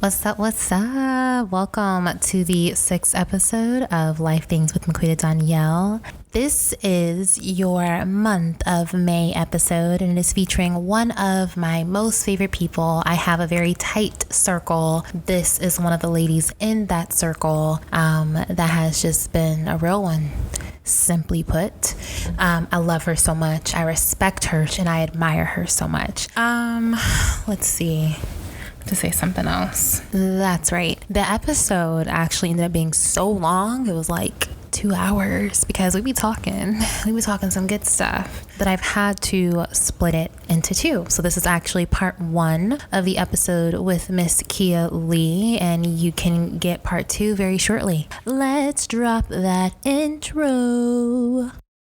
What's up? What's up? Welcome to the 6th episode of Life Things with Maquita Donyel. This is your month of May episode, and it is featuring one of my most favorite people. I have a very tight circle. This is one of the ladies in that circle that has just been a real one. Simply put, I love her so much. I respect her and I admire her so much. Let's see. To say something else. That's right. The episode actually ended up being so long. It was like 2 hours because we be talking some good stuff, that I've had to split it into two. So this is actually part 1 of the episode with Miss Kiya Lee, and you can get part 2 very shortly. Let's drop that intro.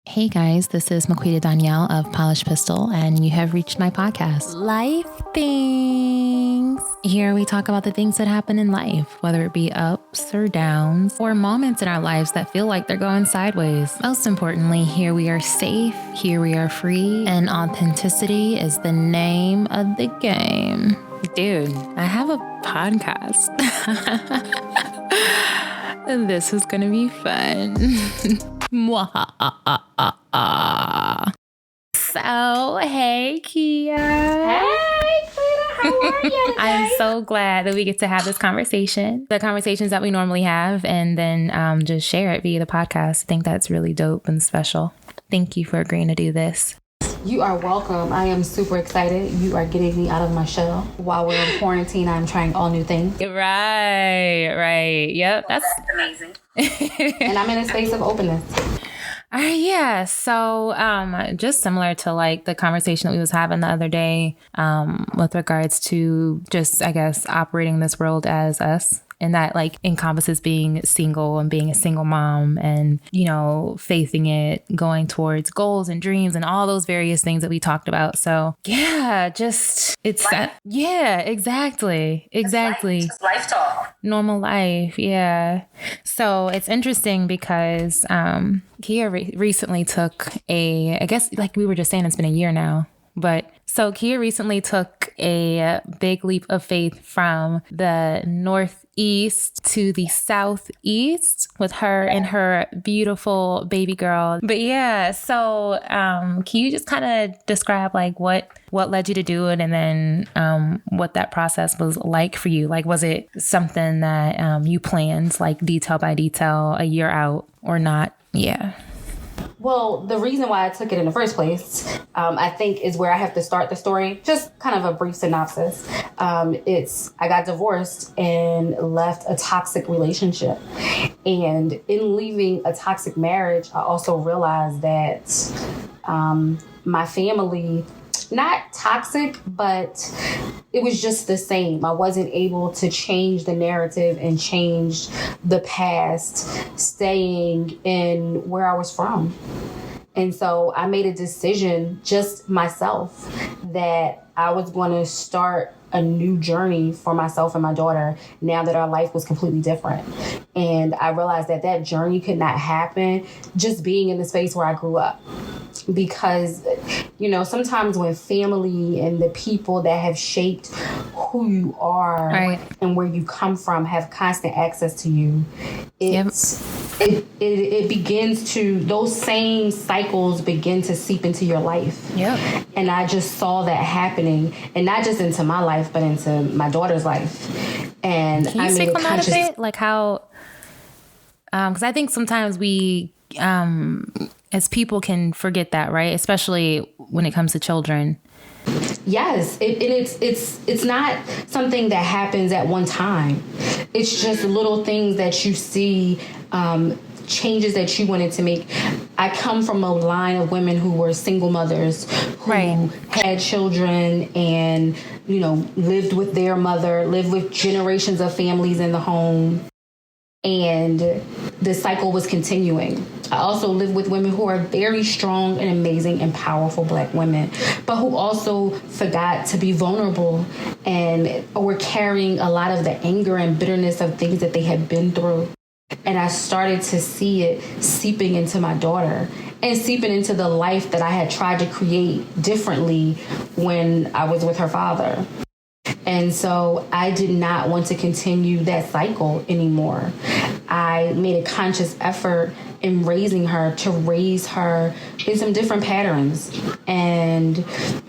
Hey guys, this is Maquita Donyel of Polished Pistol, and you have reached my podcast, Life Things. Here we talk about the things that happen in life, whether it be ups or downs, or moments in our lives that feel like they're going sideways. Most importantly, here we are safe, here we are free, and authenticity is the name of the game. Dude, I have a podcast. And this is gonna be fun. So, hey, Kiya. Hey, Cleta, how are you? I'm so glad that we get to have this conversation. The conversations that we normally have, and then just share it via the podcast. I think that's really dope and special. Thank you for agreeing to do this. You are welcome. I am super excited. You are getting me out of my shell. While we're in quarantine, I'm trying all new things. Right. Yep. That's amazing. And I'm in a space of openness. Yeah. So just similar to like the conversation that we was having the other day with regards to just, I guess, operating this world as us. And that like encompasses being single and being a single mom and, you know, facing it, going towards goals and dreams and all those various things that we talked about. So yeah, just it's that. Yeah, exactly. Just life talk. Normal life. Yeah. So it's interesting because Kiya recently took I guess like we were just saying, it's been a year now. But so Kiya recently took a big leap of faith from the northeast to the southeast with her and her beautiful baby girl. But yeah, so can you just kind of describe like what led you to do it, and then what that process was like for you? Like, was it something that you planned like detail by detail a year out or not? Yeah. Well, the reason why I took it in the first place, I think, is where I have to start the story. Just kind of a brief synopsis. I got divorced and left a toxic relationship. And in leaving a toxic marriage, I also realized that my family, not toxic, but it was just the same. I wasn't able to change the narrative and change the past, staying in where I was from. And so I made a decision, just myself, that I was going to start a new journey for myself and my daughter now that our life was completely different. And I realized that journey could not happen just being in the space where I grew up. Because, you know, sometimes when family and the people that have shaped who you are right. and where you come from have constant access to you, it begins to, those same cycles begin to seep into your life. Yep. And I just saw that happening, and not just into my life, but into my daughter's life. And can you speak on that a bit? Like how, because I think sometimes we, as people can forget that, right? Especially when it comes to children. Yes, it's not something that happens at one time. It's just little things that you see, changes that you wanted to make. I come from a line of women who were single mothers who right. had children and, you know, lived with their mother, lived with generations of families in the home. And the cycle was continuing. I also live with women who are very strong and amazing and powerful Black women, but who also forgot to be vulnerable and were carrying a lot of the anger and bitterness of things that they had been through. And I started to see it seeping into my daughter and seeping into the life that I had tried to create differently when I was with her father. And so I did not want to continue that cycle anymore. I made a conscious effort in raising her to raise her in some different patterns and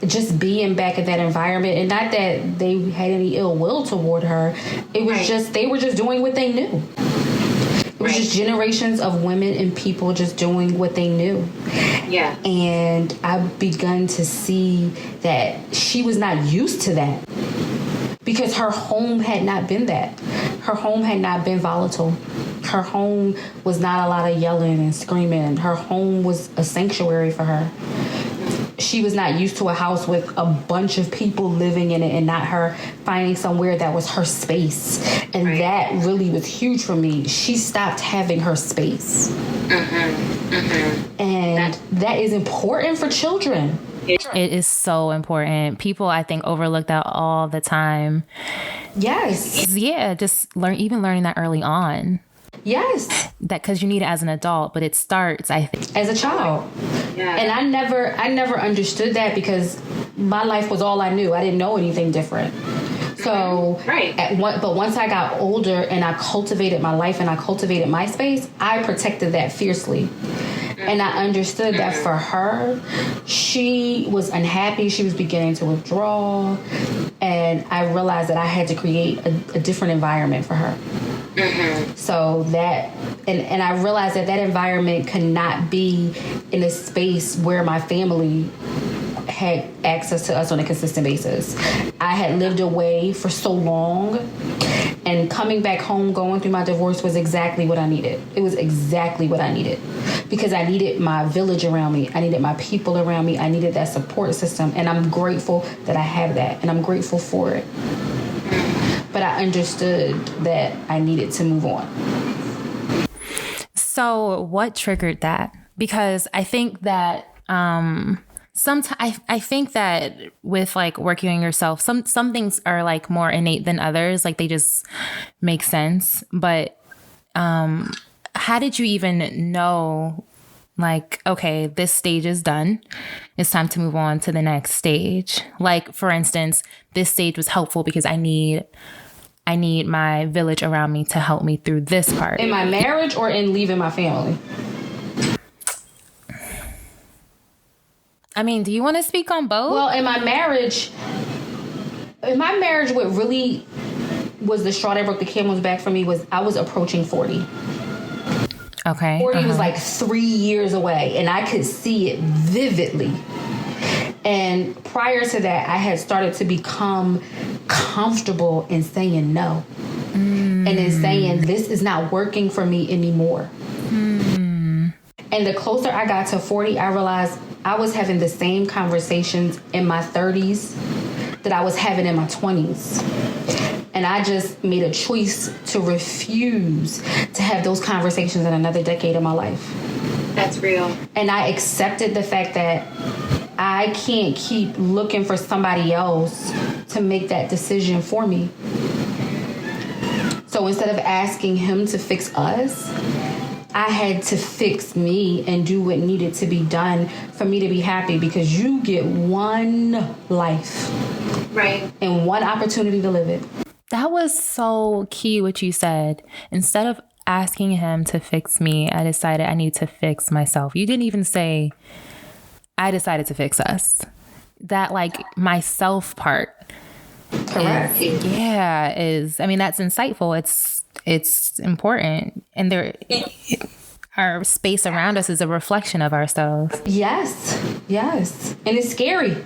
just being back in that environment. And not that they had any ill will toward her. It was just, they were just doing what they knew. It was just generations of women and people just doing what they knew. Yeah. And I've begun to see that she was not used to that because her home had not been that. Her home had not been volatile. Her home was not a lot of yelling and screaming. Her home was a sanctuary for her. She was not used to a house with a bunch of people living in it and not her finding somewhere that was her space. And that really was huge for me. She stopped having her space. And that is important for children. It is so important. People, I think, overlook that all the time. Yes. Yeah, just learning that early on. Yes. That because you need it as an adult, but it starts, I think, as a child. Yeah. And I never understood that because my life was all I knew. I didn't know anything different. So, but once I got older and I cultivated my life and I cultivated my space, I protected that fiercely. And I understood that for her, she was unhappy. She was beginning to withdraw. And I realized that I had to create a different environment for her. So that, and I realized that environment could not be in a space where my family had access to us on a consistent basis. I had lived away for so long, and coming back home, going through my divorce was exactly what I needed. It was exactly what I needed because I needed my village around me. I needed my people around me. I needed that support system, and I'm grateful that I have that, and I'm grateful for it. But I understood that I needed to move on. So what triggered that? Because I think that sometimes I think that with like working on yourself, some things are like more innate than others. Like they just make sense. But how did you even know, like, okay, this stage is done. It's time to move on to the next stage. Like, for instance, this stage was helpful because I need my village around me to help me through this part. In my marriage or in leaving my family? I mean, do you want to speak on both? Well, in my marriage, what really was the straw that broke the camel's back for me was I was approaching 40. Okay. 40 was like 3 years away, and I could see it vividly. And prior to that, I had started to become comfortable in saying no. And in saying, this is not working for me anymore. And the closer I got to 40, I realized I was having the same conversations in my 30s that I was having in my 20s. And I just made a choice to refuse to have those conversations in another decade of my life. That's real. And I accepted the fact that I can't keep looking for somebody else to make that decision for me. So instead of asking him to fix us, I had to fix me and do what needed to be done for me to be happy, because you get one life. Right. And one opportunity to live it. That was so key what you said. Instead of asking him to fix me, I decided I need to fix myself. You didn't even say, I decided to fix us. That like myself part. Correct. Is I mean, that's insightful. It's important. And our space around us is a reflection of ourselves. Yes. And it's scary.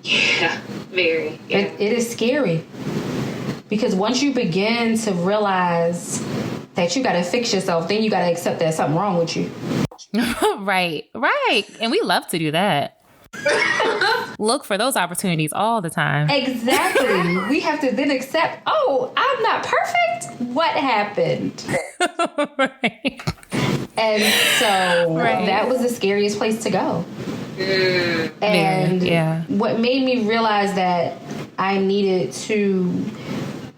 Yeah, very. Yeah. It is scary. Because once you begin to realize that you got to fix yourself, then you got to accept that something wrong with you. Right. And we love to do that. Look for those opportunities all the time. Exactly. We have to then accept, oh, I'm not perfect. What happened? Right. And so that was the scariest place to go. And what made me realize that I needed to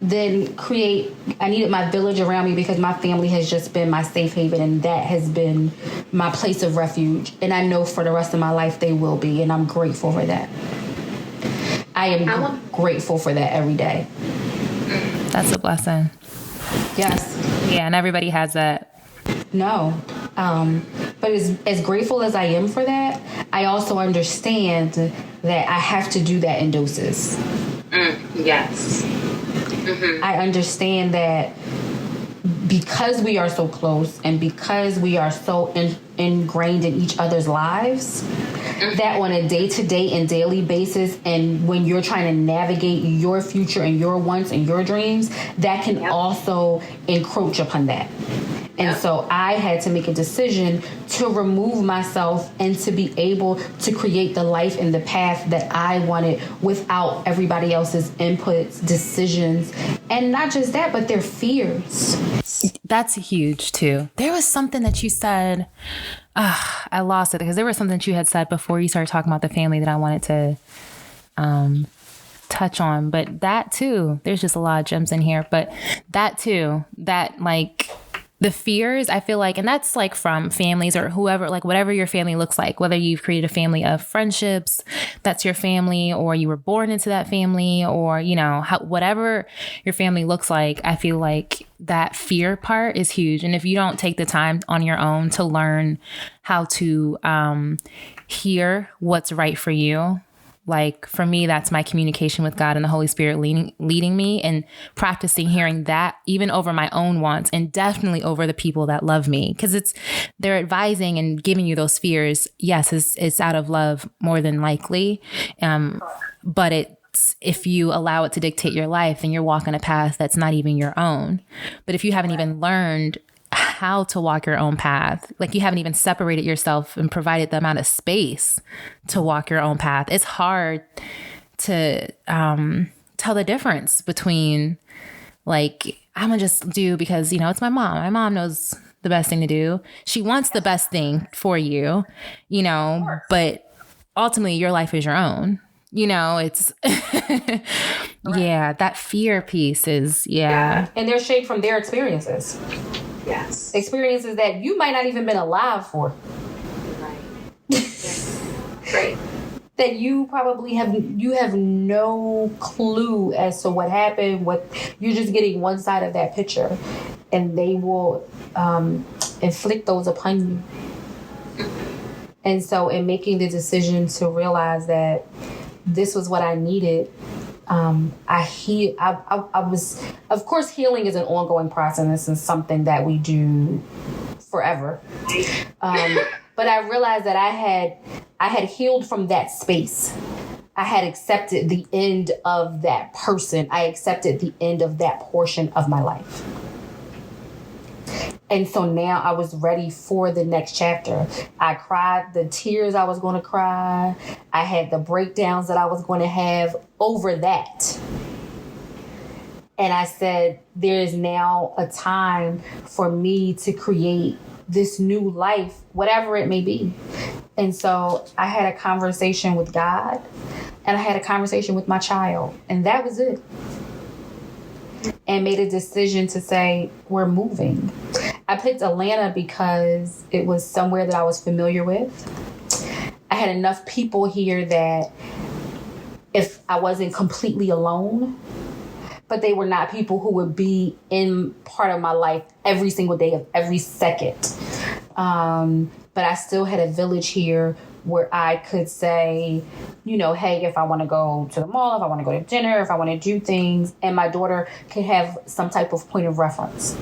then I needed my village around me, because my family has just been my safe haven, and that has been my place of refuge. And I know for the rest of my life they will be, and I'm grateful for that. I am grateful for that every day. That's a blessing. Yes. Yeah, and everybody has that. No. But as grateful as I am for that, I also understand that I have to do that in doses. Yes. I understand that because we are so close and because we are so ingrained in each other's lives, that on a day-to-day and daily basis, and when you're trying to navigate your future and your wants and your dreams, that can also encroach upon that. And so I had to make a decision to remove myself and to be able to create the life and the path that I wanted without everybody else's inputs, decisions, and not just that, but their fears. That's huge too. There was something that you said, I lost it because there was something that you had said before you started talking about the family that I wanted to touch on. But that too, there's just a lot of gems in here, but that too, that like the fears, I feel like, and that's like from families or whoever, like whatever your family looks like, whether you've created a family of friendships, that's your family, or you were born into that family, or, you know, whatever your family looks like, I feel like that fear part is huge. And if you don't take the time on your own to learn how to hear what's right for you, like for me, that's my communication with God and the Holy Spirit leading me, and practicing hearing that even over my own wants and definitely over the people that love me, because they're advising and giving you those fears. Yes, it's out of love more than likely. But if you allow it to dictate your life, then you're walking a path that's not even your own. But if you haven't even learned how to walk your own path, like you haven't even separated yourself and provided the amount of space to walk your own path, it's hard to tell the difference between like, I'm gonna just do because, you know, it's my mom. My mom knows the best thing to do. She wants the best thing for you, you know, but ultimately your life is your own. You know, it's, yeah, that fear piece is, yeah. And they're shaped from their experiences. Yes. Experiences that you might not even been alive for. Right. Yes. Right. That you probably have no clue as to what happened. What you're just getting one side of that picture, and they will inflict those upon you. And so, in making the decision to realize that this was what I needed, I was, of course, healing is an ongoing process and something that we do forever. But I realized that I had healed from that space. I had accepted the end of that person. I accepted the end of that portion of my life. And so now I was ready for the next chapter. I cried the tears I was going to cry. I had the breakdowns that I was going to have over that. And I said, there is now a time for me to create this new life, whatever it may be. And so I had a conversation with God, and I had a conversation with my child, and that was it. And made a decision to say, we're moving. I picked Atlanta because it was somewhere that I was familiar with. I had enough people here that if I wasn't completely alone, but they were not people who would be in part of my life every single day of every second. But I still had a village here where I could say, you know, hey, if I want to go to the mall, if I want to go to dinner, if I want to do things, and my daughter could have some type of point of reference.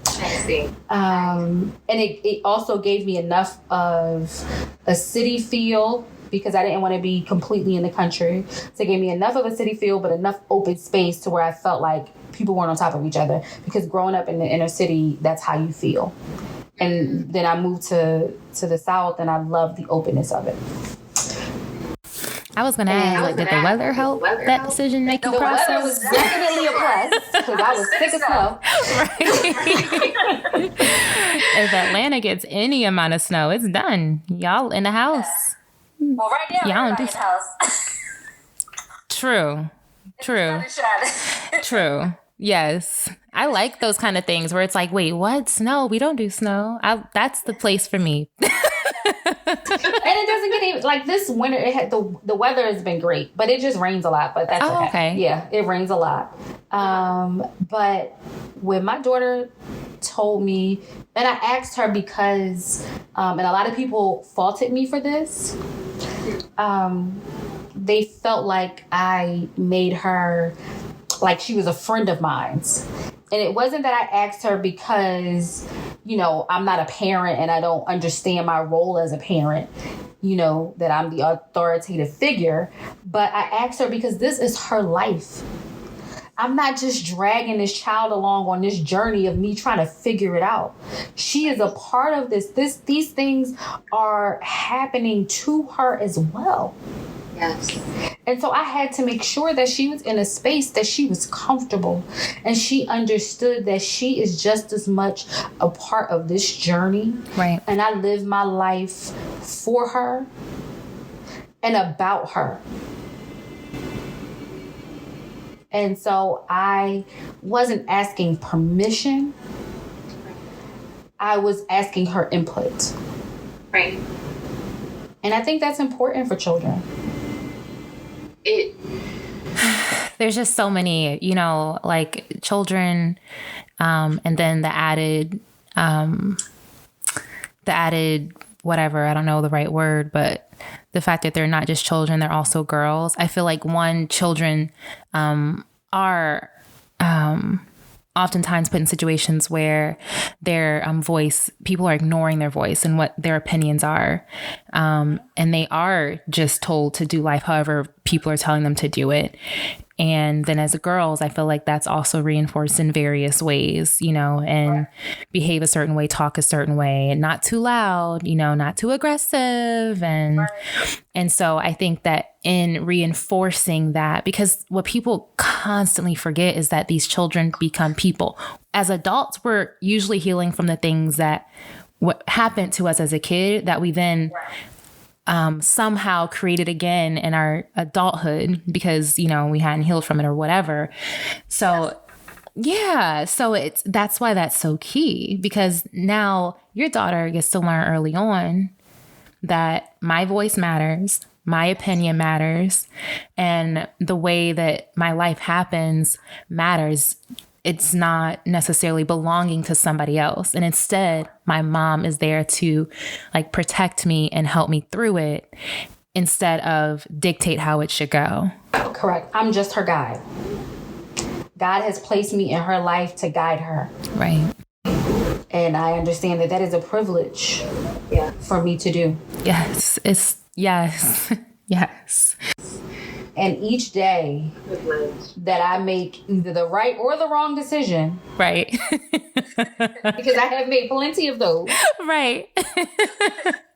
I see. And it also gave me enough of a city feel, because I didn't want to be completely in the country. So it gave me enough of a city feel, but enough open space to where I felt like people weren't on top of each other. Because growing up in the inner city, that's how you feel. And then I moved to the South, and I love the openness of it. I was going to ask, like, did the weather help that decision-making process? The weather was definitely a plus, because I was sick as snow. Right. If Atlanta gets any amount of snow, it's done. Y'all in the house. Yeah. Well, right now, y'all we're in the house. True. True. Yes. I like those kind of things where it's like, wait, what? Snow? We don't do snow. That's the place for me. it doesn't get even like this winter. It had the weather has been great, but it just rains a lot. But that's okay. Yeah, it rains a lot. But when my daughter told me, and I asked her because, and a lot of people faulted me for this. They felt like I made her like she was a friend of mine's. And it wasn't that I asked her because, you know, I'm not a parent and I don't understand my role as a parent, you know, that I'm the authoritative figure. But I asked her because this is her life. I'm not just dragging this child along on this journey of me trying to figure it out. She is a part of this. These things are happening to her as well. Yes. And so I had to make sure that she was in a space that she was comfortable and she understood that she is just as much a part of this journey. Right. And I live my life for her and about her. And so I wasn't asking permission. I was asking her input. Right. And I think that's important for children. There's just so many, you know, like children, and then the added whatever, I don't know the right word, but the fact that they're not just children, they're also girls. I feel like children are oftentimes put in situations where their voice, people are ignoring their voice and what their opinions are. And they are just told to do life however people are telling them to do it. And then as girls, I feel like that's also reinforced in various ways, you know, and behave a certain way, talk a certain way, not too loud, you know, not too aggressive. And so I think that in reinforcing that, because what people constantly forget is that these children become people. As adults, we're usually healing from the things that what happened to us as a kid that we then somehow created again in our adulthood because, you know, we hadn't healed from it or whatever. So yeah, so that's why that's so key, because now your daughter gets to learn early on that my voice matters, my opinion matters, and the way that my life happens matters. It's not necessarily belonging to somebody else. And instead, my mom is there to like protect me and help me through it instead of dictate how it should go. Correct. I'm just her guide. God has placed me in her life to guide her. Right. And I understand that that is a privilege for me to do. Yes. Yes. Yes. And each day that I make either the right or the wrong decision. Right. Because I have made plenty of those. Right.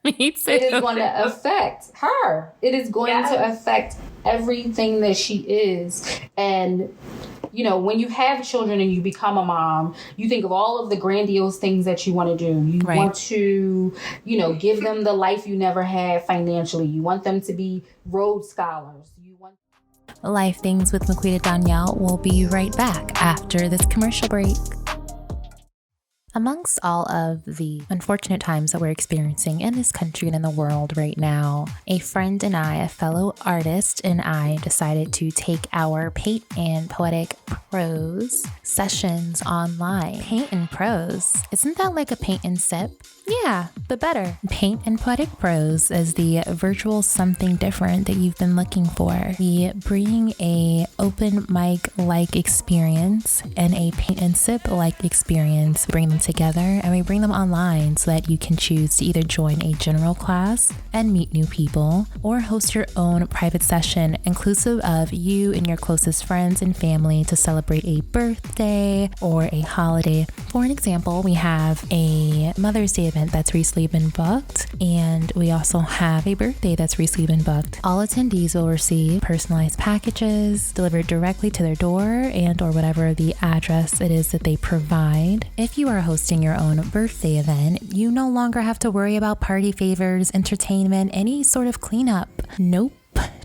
Me too. It is going to affect her. It is going to affect everything that she is. And, you know, when you have children and you become a mom, you think of all of the grandiose things that you want to do. You want to, you know, give them the life you never had financially. You want them to be Rhodes Scholars. Life Things with Maquita Donyel will be right back after this commercial break. Amongst all of the unfortunate times that we're experiencing in this country and in the world right now, a friend and I, a fellow artist, and I decided to take our paint and poetic prose sessions online. Paint and prose, isn't that like a paint and sip? Yeah, but better. Paint and poetic prose is the virtual something different that you've been looking for. We bring a open mic-like experience and a paint and sip-like experience, bring them together, and we bring them online so that you can choose to either join a general class and meet new people, or host your own private session inclusive of you and your closest friends and family to celebrate a birthday or a holiday. For an example, we have a Mother's Day event that's recently been booked, and we also have a birthday that's recently been booked. All attendees will receive personalized packages delivered directly to their door and or whatever the address it is that they provide. If you are hosting your own birthday event, you no longer have to worry about party favors, entertainment, any sort of cleanup. Nope.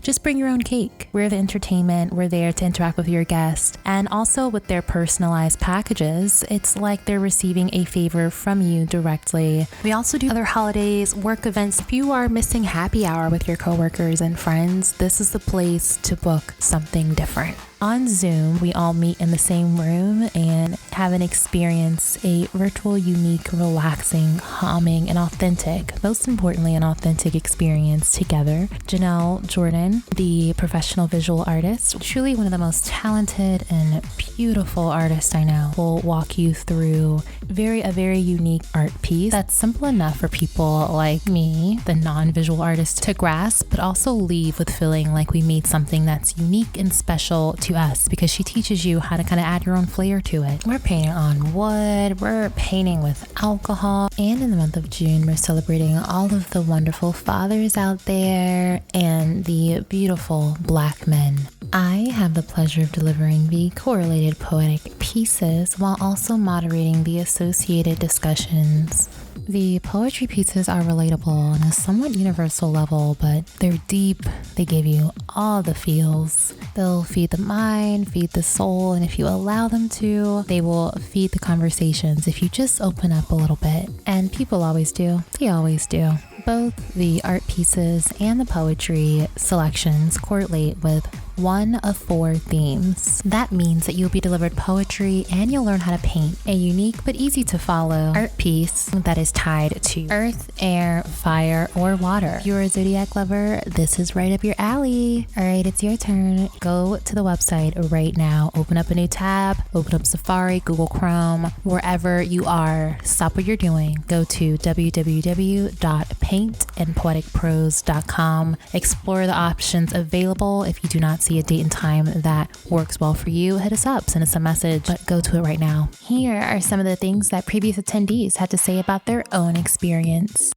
just bring your own cake. We're the entertainment. We're there to interact with your guest. And also with their personalized packages, it's like they're receiving a favor from you directly. We also do other holidays, work events. If you are missing happy hour with your coworkers and friends, this is the place to book something different. On Zoom, we all meet in the same room and have an experience, a virtual, unique, relaxing, calming, and authentic, most importantly, an authentic experience together. Janelle Jordan, the professional visual artist, truly one of the most talented and beautiful artists I know, will walk you through a very unique art piece that's simple enough for people like me, the non-visual artist, to grasp, but also leave with feeling like we made something that's unique and special to us, because she teaches you how to kind of add your own flair to it. We're painting on wood, we're painting with alcohol, and in the month of June, we're celebrating all of the wonderful fathers out there and the beautiful Black men. I have the pleasure of delivering the correlated poetic pieces while also moderating the associated discussions. The poetry pieces are relatable on a somewhat universal level, but they're deep. They give you all the feels. They'll feed the mind, feed the soul, and if you allow them to, they will feed the conversations if you just open up a little bit. And people always do. They always do. Both the art pieces and the poetry selections correlate with one of 4 themes. That means that you'll be delivered poetry and you'll learn how to paint a unique but easy to follow art piece that is tied to earth, air, fire, or water. If you're a zodiac lover, this is right up your alley. All right, it's your turn. Go to the website right now. Open up a new tab, open up Safari, Google Chrome, wherever you are. Stop what you're doing. Go to www.paintandpoeticprose.com. Explore the options available. If you do not see a date and time that works well for you, hit us up, send us a message, but go to it right now. Here are some of the things that previous attendees had to say about their own experience.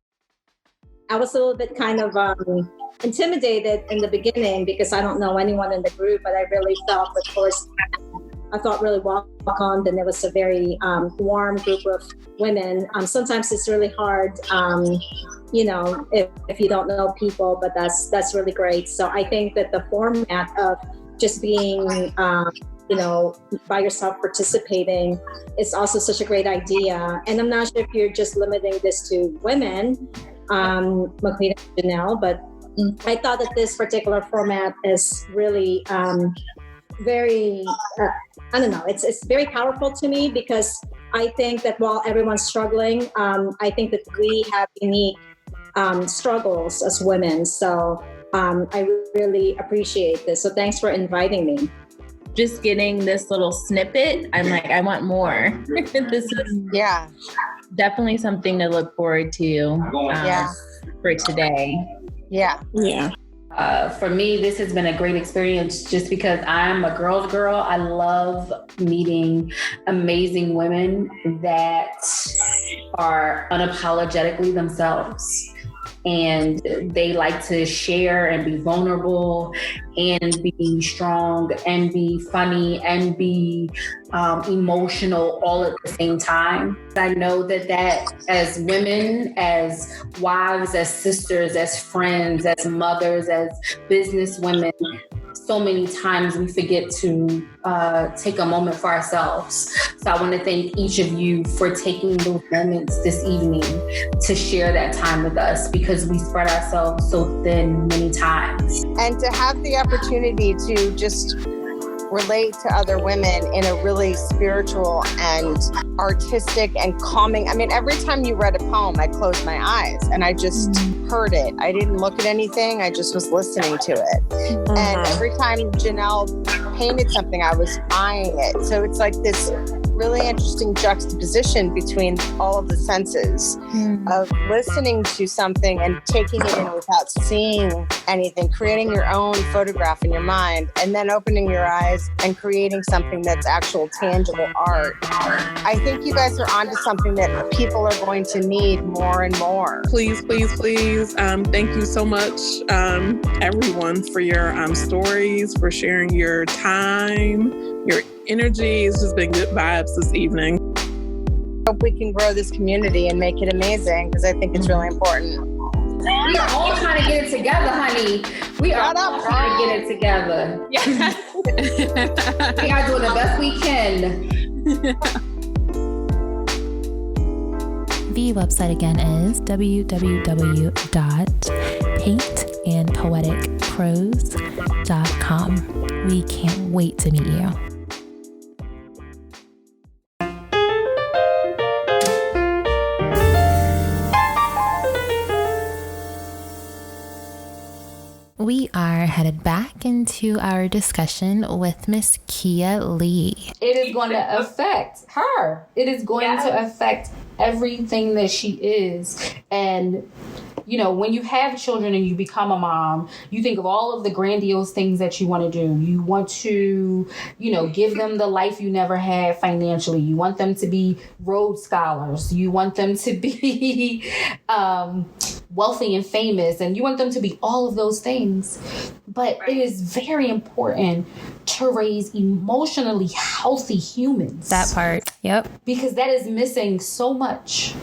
I was a little bit kind of intimidated in the beginning because I don't know anyone in the group, but I really felt, of course, I felt really welcomed, and it was a very warm group of women. Sometimes it's really hard, if you don't know people, but that's really great. So I think that the format of just being, by yourself participating is also such a great idea. And I'm not sure if you're just limiting this to women, Maquita Donyel, but I thought that this particular format is really very, it's very powerful to me, because I think that while everyone's struggling, I think that we have unique struggles as women. So I really appreciate this. So thanks for inviting me. Just getting this little snippet, I'm like, I want more. This is definitely something to look forward to for today. Yeah. For me, this has been a great experience just because I'm a girl's girl. I love meeting amazing women that are unapologetically themselves. And they like to share and be vulnerable and be strong and be funny and be emotional all at the same time. I know that as women, as wives, as sisters, as friends, as mothers, as business women, so many times we forget to take a moment for ourselves. So I want to thank each of you for taking those moments this evening to share that time with us, because we spread ourselves so thin many times. And to have the opportunity to just relate to other women in a really spiritual and artistic and calming. I mean, every time you read a poem, I closed my eyes and I just heard it. I didn't look at anything. I just was listening to it. And every time Janelle painted something, I was eyeing it. So it's like this really interesting juxtaposition between all of the senses of listening to something and taking it in without seeing anything, creating your own photograph in your mind, and then opening your eyes and creating something that's actual tangible art. I think you guys are onto something that people are going to need more and more. Please. Thank you so much, everyone, for your stories, for sharing your time, your energy. It's just been good vibes this evening. Hope we can grow this community and make it amazing, because I think it's really important. We are all trying to get it together, honey. We are all trying to get it together. Yeah. We are doing the best we can. The website again is www.paintandpoeticprose.com. We can't wait to meet you. We are headed back into our discussion with Miss Kiya Lee. It is going to affect her. It is going to affect everything that she is. And, you know, when you have children and you become a mom, you think of all of the grandiose things that you want to do. You want to, you know, give them the life you never had financially. You want them to be Rhodes Scholars. You want them to be wealthy and famous. And you want them to be all of those things. But it is very important to raise emotionally healthy humans. That part. Yep. Because that is missing so much.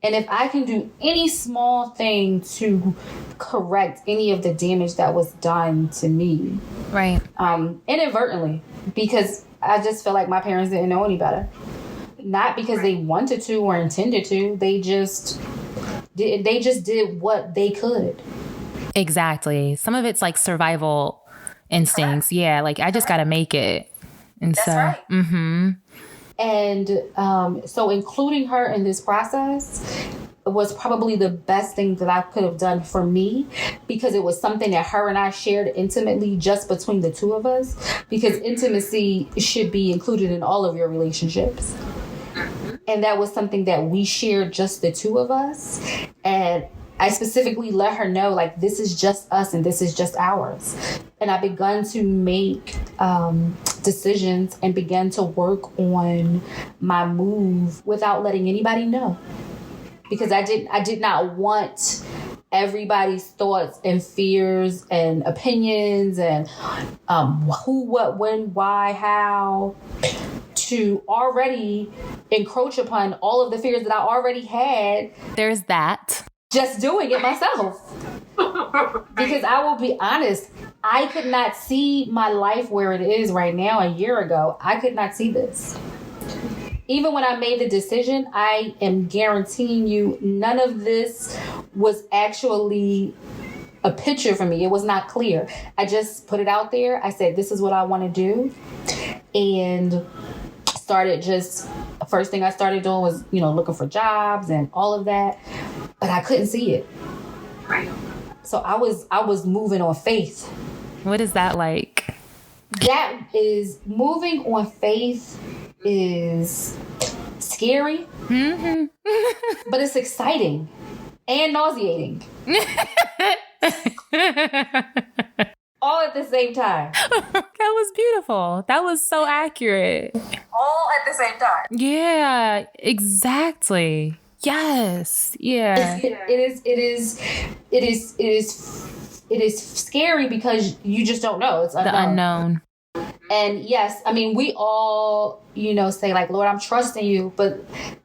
And if I can do any small thing to correct any of the damage that was done to me, right, inadvertently, because I just feel like my parents didn't know any better. Not because they wanted to or intended to. They just did what they could. Exactly. Some of it's like survival instincts. Correct. Yeah, like I just got to make it. And that's so, right. Mm-hmm. And so including her in this process was probably the best thing that I could have done for me, because it was something that her and I shared intimately just between the two of us, because intimacy should be included in all of your relationships. And that was something that we shared, just the two of us. And I specifically let her know, like, this is just us and this is just ours. And I begun to make decisions and began to work on my move without letting anybody know. Because I did not want everybody's thoughts and fears and opinions and who, what, when, why, how to already encroach upon all of the fears that I already had. There's that. Just doing it myself. Because I will be honest, I could not see my life where it is right now a year ago. I could not see this. Even when I made the decision, I am guaranteeing you none of this was actually a picture for me. It was not clear. I just put it out there. I said, this is what I want to do. And first thing I started doing was, you know, looking for jobs and all of that. But I couldn't see it. Right. So I was moving on faith. What is that like? That is, moving on faith is scary, mm-hmm. but it's exciting and nauseating. All at the same time. That was beautiful. That was so accurate. All at the same time. Yeah, exactly. Yes. Yeah. It is scary because you just don't know. It's unknown. The unknown. And yes, I mean, we all, you know, say like, Lord, I'm trusting you, but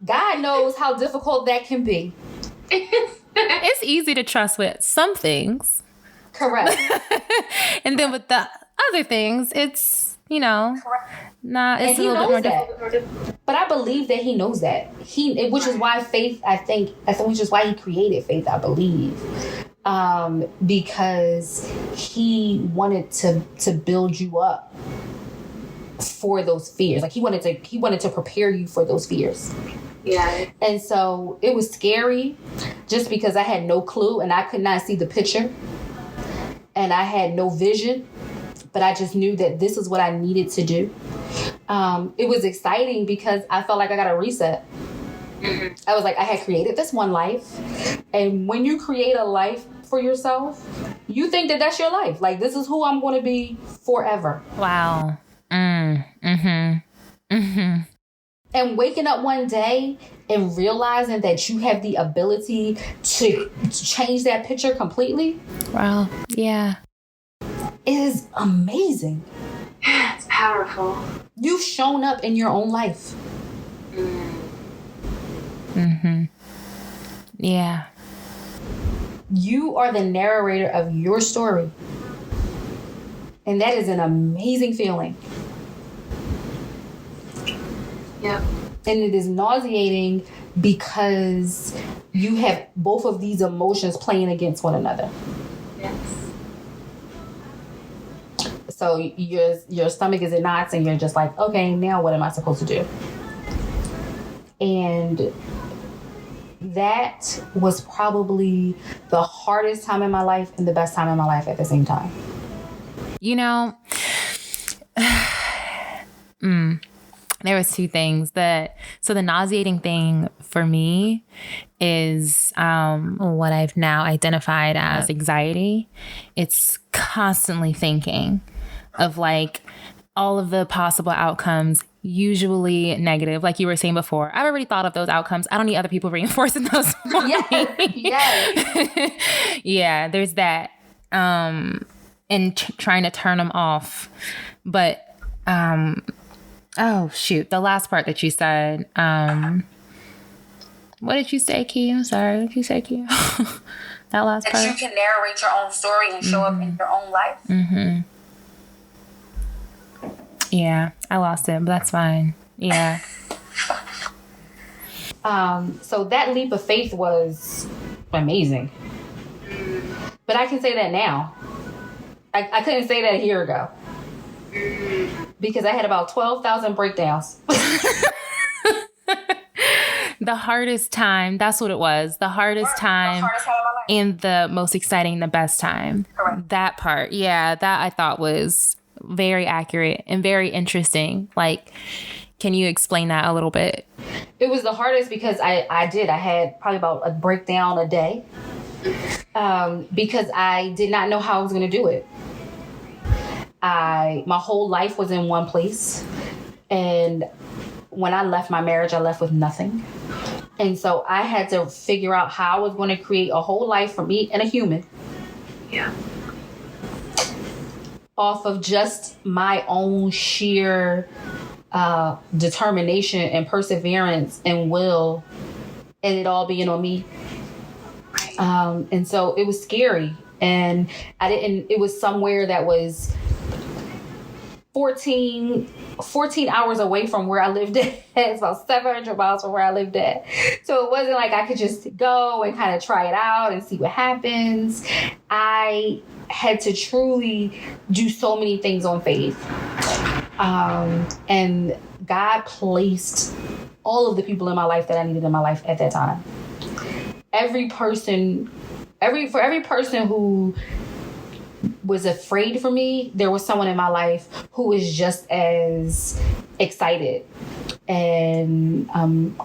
God knows how difficult that can be. It's easy to trust with some things. Correct. And then with the other things, it's, you know, not, it's a little bit more difficult. But I believe that he knows that. Which is why faith, which is why he created faith, I believe. Because he wanted to build you up for those fears. Like he wanted to prepare you for those fears. Yeah. And so it was scary just because I had no clue and I could not see the picture. And I had no vision, but I just knew that this is what I needed to do. It was exciting because I felt like I got a reset. Mm-hmm. I was like, I had created this one life. And when you create a life for yourself, you think that that's your life. Like, this is who I'm going to be forever. Wow. Mm-hmm. Mm-hmm. And waking up one day and realizing that you have the ability to change that picture completely. Wow. Yeah. Is amazing. It's powerful. You've shown up in your own life. Mm-hmm. Yeah. You are the narrator of your story. And that is an amazing feeling. Yep. And it is nauseating because you have both of these emotions playing against one another. Yes. So your stomach is in knots and you're just like, okay, now what am I supposed to do? And that was probably the hardest time in my life and the best time in my life at the same time. You know, there was two things so the nauseating thing for me is what I've now identified as anxiety. It's constantly thinking of like all of the possible outcomes, usually negative. Like you were saying before, I've already thought of those outcomes. I don't need other people reinforcing those for me. Yes. Yeah, there's that. And trying to turn them off. But, oh, shoot. The last part that you said, what did you say, Kiya? I'm sorry. What did you say, Kiya? That last part? That you can narrate your own story and show up in your own life. Mm-hmm. Yeah, I lost it, but that's fine. Yeah. So that leap of faith was amazing. But I can say that now. I couldn't say that a year ago. Because I had about 12,000 breakdowns. The hardest time, that's what it was. The hardest time and the most exciting, the best time. Correct. That part, yeah, that I thought was very accurate and very interesting. Like, can you explain that a little bit? It was the hardest because I had probably about a breakdown a day. Because I did not know how I was going to do it. My whole life was in one place. And when I left my marriage, I left with nothing. And so I had to figure out how I was going to create a whole life for me and a human. Yeah. Off of just my own sheer determination and perseverance and will, and it all being on me. And so it was scary. And it was somewhere that was 14 hours away from where I lived at. It's about 700 miles from where I lived at. So it wasn't like I could just go and kind of try it out and see what happens. I had to truly do so many things on faith. And God placed all of the people in my life that I needed in my life at that time. Every person who was afraid for me, there was someone in my life who was just as excited and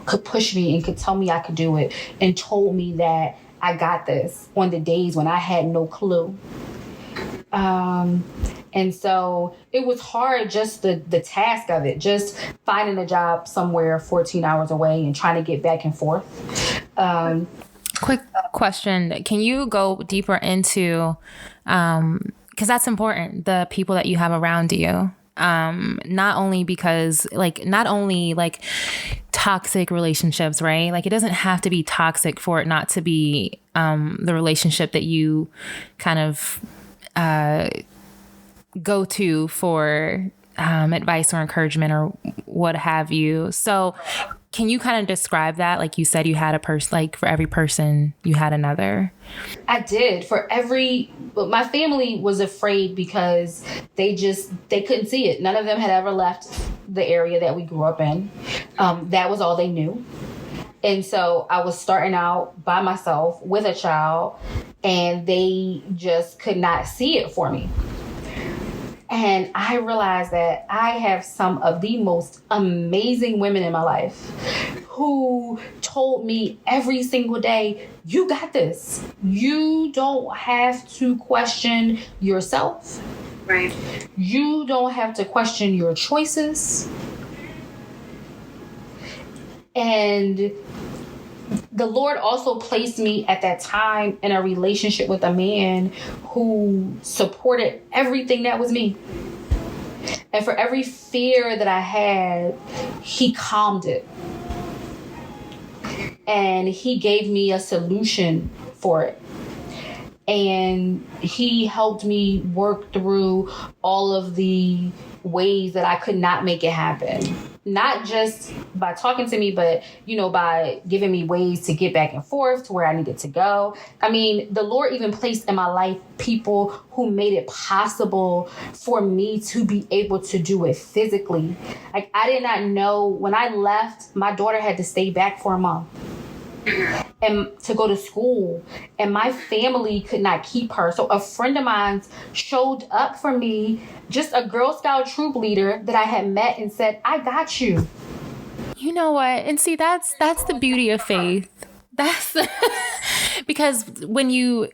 could push me and could tell me I could do it and told me that I got this on the days when I had no clue. And so it was hard, just the task of it, just finding a job somewhere 14 hours away and trying to get back and forth. Quick question. Can you go deeper into, because that's important, the people that you have around you? Not only toxic relationships, right? Like it doesn't have to be toxic for it not to be the relationship that you kind of go to for advice or encouragement or what have you. So can you kind of describe that? Like you said, you had a person, like for every person you had another. I did. But my family was afraid because they couldn't see it. None of them had ever left the area that we grew up in. That was all they knew. And so I was starting out by myself with a child, and they just could not see it for me. And I realized that I have some of the most amazing women in my life who told me every single day, you got this. You don't have to question yourself. Right. You don't have to question your choices. And the Lord also placed me at that time in a relationship with a man who supported everything that was me. And for every fear that I had, he calmed it. And he gave me a solution for it. And he helped me work through all of the ways that I could not make it happen. Not just by talking to me, but, by giving me ways to get back and forth to where I needed to go. I mean, the Lord even placed in my life people who made it possible for me to be able to do it physically. Like, I did not know when I left, my daughter had to stay back for a month and to go to school, and my family could not keep her. So a friend of mine showed up for me, just a Girl Scout troop leader that I had met, and said, I got you. You know what? And see, that's the beauty of faith. That's because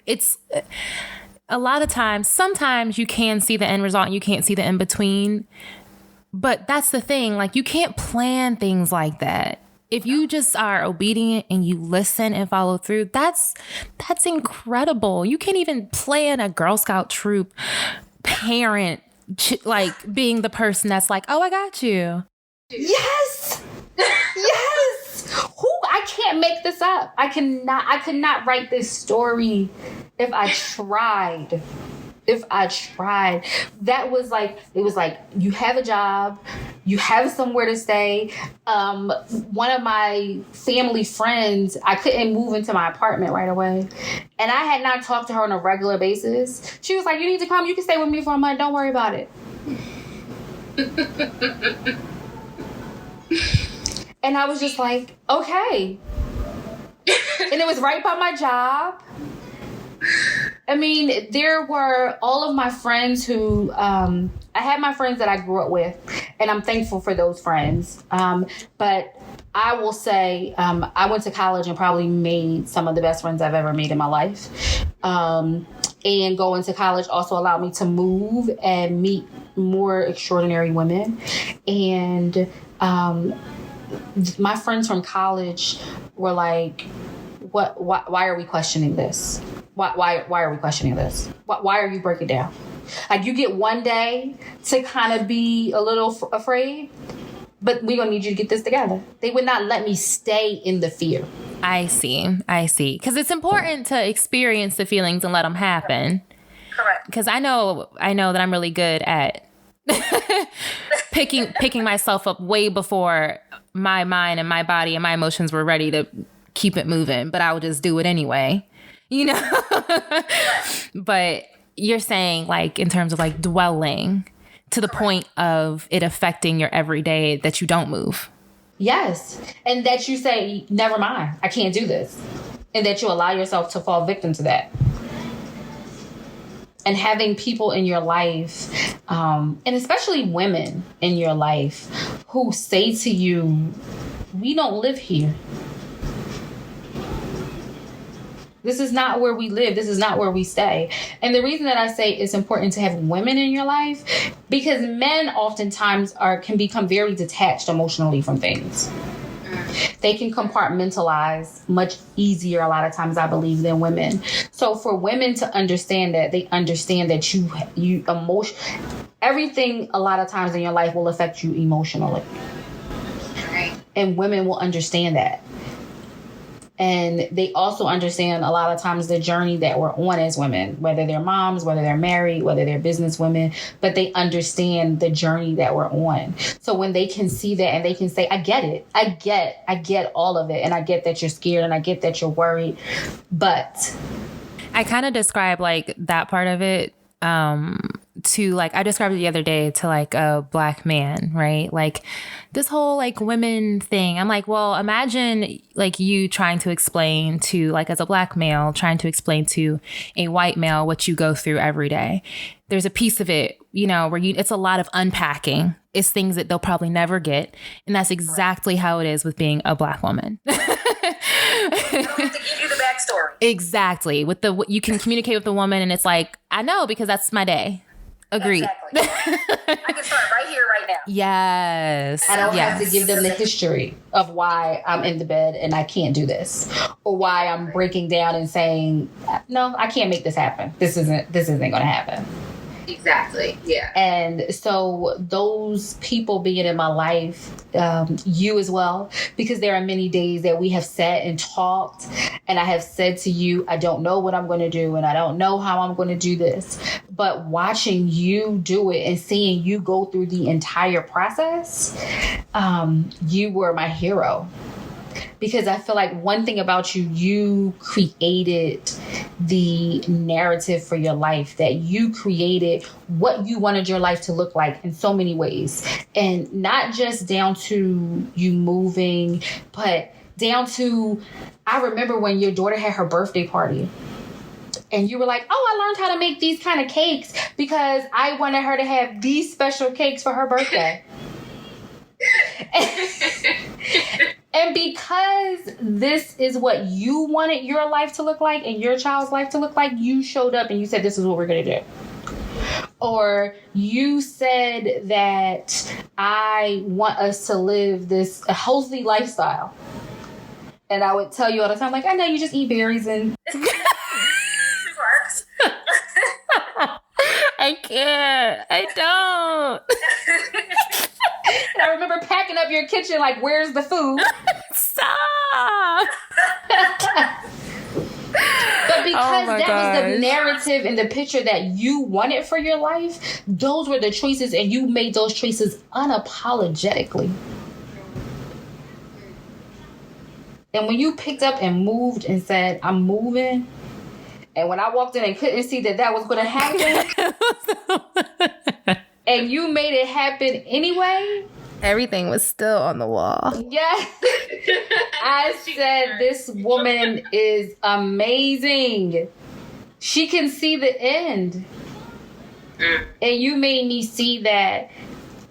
it's a lot of times, sometimes you can see the end result and you can't see the in between. But that's the thing, like, you can't plan things like that. If you just are obedient and you listen and follow through, that's incredible. You can't even plan a Girl Scout troop parent, like, being the person that's like, oh, I got you. Yes. Yes. I can't make this up. I could not write this story if I tried. That was like, it was like, you have a job, you have somewhere to stay. One of my family friends, I couldn't move into my apartment right away. And I had not talked to her on a regular basis. She was like, you need to come, you can stay with me for a month, don't worry about it. And I was just like, okay. And it was right by my job. I mean, there were all of my friends who, I had my friends that I grew up with, and I'm thankful for those friends. But I will say, I went to college and probably made some of the best friends I've ever made in my life. And going to college also allowed me to move and meet more extraordinary women. And my friends from college were like, why are we questioning this? Why are we questioning this? Why are you breaking down? Like, you get one day to kind of be a little afraid, but we're going to need you to get this together. They would not let me stay in the fear. I see. Because it's important to experience the feelings and let them happen. Correct. Because I know that I'm really good at picking myself up way before my mind and my body and my emotions were ready to keep it moving, but I would just do it anyway, But you're saying, like, in terms of like dwelling to the point of it affecting your everyday, that you don't move. Yes. And that you say, never mind, I can't do this. And that you allow yourself to fall victim to that. And having people in your life, and especially women in your life, who say to you, we don't live here. This is not where we live. This is not where we stay. And the reason that I say it's important to have women in your life, because men oftentimes can become very detached emotionally from things. They can compartmentalize much easier a lot of times, I believe, than women. So for women to understand that, they understand that you everything a lot of times in your life will affect you emotionally. And women will understand that. And they also understand a lot of times the journey that we're on as women, whether they're moms, whether they're married, whether they're business women, but they understand the journey that we're on. So when they can see that and they can say, I get it. I get all of it. And I get that you're scared and I get that you're worried. But I kind of describe like that part of it to like, I described it the other day to like a Black man, right? Like this whole like women thing. I'm like, well, imagine like you trying to explain to like, as a Black male, trying to explain to a white male what you go through every day. There's a piece of it, where it's a lot of unpacking. It's things that they'll probably never get. And that's exactly how it is with being a Black woman. I don't have to give you the backstory. Exactly. You can communicate with the woman and it's like, I know, because that's my day. Agreed. Exactly. I can start right here, right now. Yes. I don't have to give them the history of why I'm in the bed and I can't do this, or why I'm breaking down and saying, no, I can't make this happen. This isn't going to happen. Exactly. Yeah. And so those people being in my life, you as well, because there are many days that we have sat and talked, and I have said to you, I don't know what I'm going to do, and I don't know how I'm going to do this. But watching you do it and seeing you go through the entire process, you were my hero. Because I feel like one thing about you, you created the narrative for your life, that you created what you wanted your life to look like in so many ways. And not just down to you moving, but down to, I remember when your daughter had her birthday party. And you were like, oh, I learned how to make these kind of cakes because I wanted her to have these special cakes for her birthday. And because this is what you wanted your life to look like and your child's life to look like, you showed up and you said, this is what we're going to do. Or you said that I want us to live this a healthy lifestyle. And I would tell you all the time, like, I know you just eat berries and... Works. I can't. I don't. And I remember packing up your kitchen like, where's the food? Stop. But because that was the narrative and the picture that you wanted for your life, those were the choices, and you made those choices unapologetically. And when you picked up and moved and said, I'm moving, and when I walked in and couldn't see that that was going to happen, and you made it happen anyway. Everything was still on the wall. Yes. I said, this woman is amazing. She can see the end. And you made me see that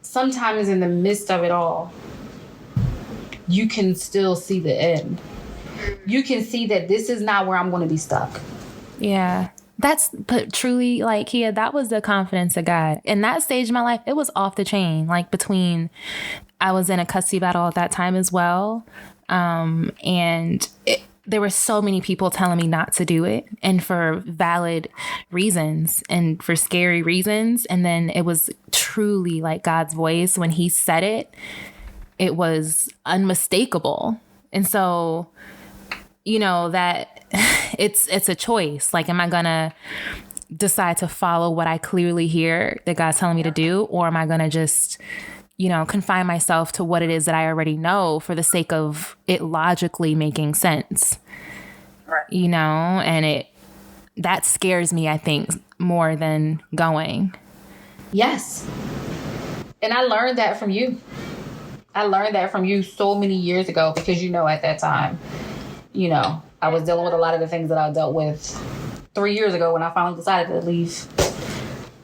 sometimes in the midst of it all, you can still see the end. You can see that this is not where I'm going to be stuck. Yeah. But truly, like, Kiya, that was the confidence of God. In that stage of my life, it was off the chain. Like, I was in a custody battle at that time as well. And there were so many people telling me not to do it, and for valid reasons and for scary reasons. And then it was truly like God's voice. When he said it, it was unmistakable. And so, you know, that it's a choice. Like, am I going to decide to follow what I clearly hear that God's telling me to do? Or am I going to just, you know, confine myself to what it is that I already know for the sake of it logically making sense? Right. You know, and that scares me, I think, more than going. Yes. And I learned that from you. I learned that from you so many years ago, because, you know, at that time, you know, I was dealing with a lot of the things that I dealt with 3 years ago when I finally decided to leave.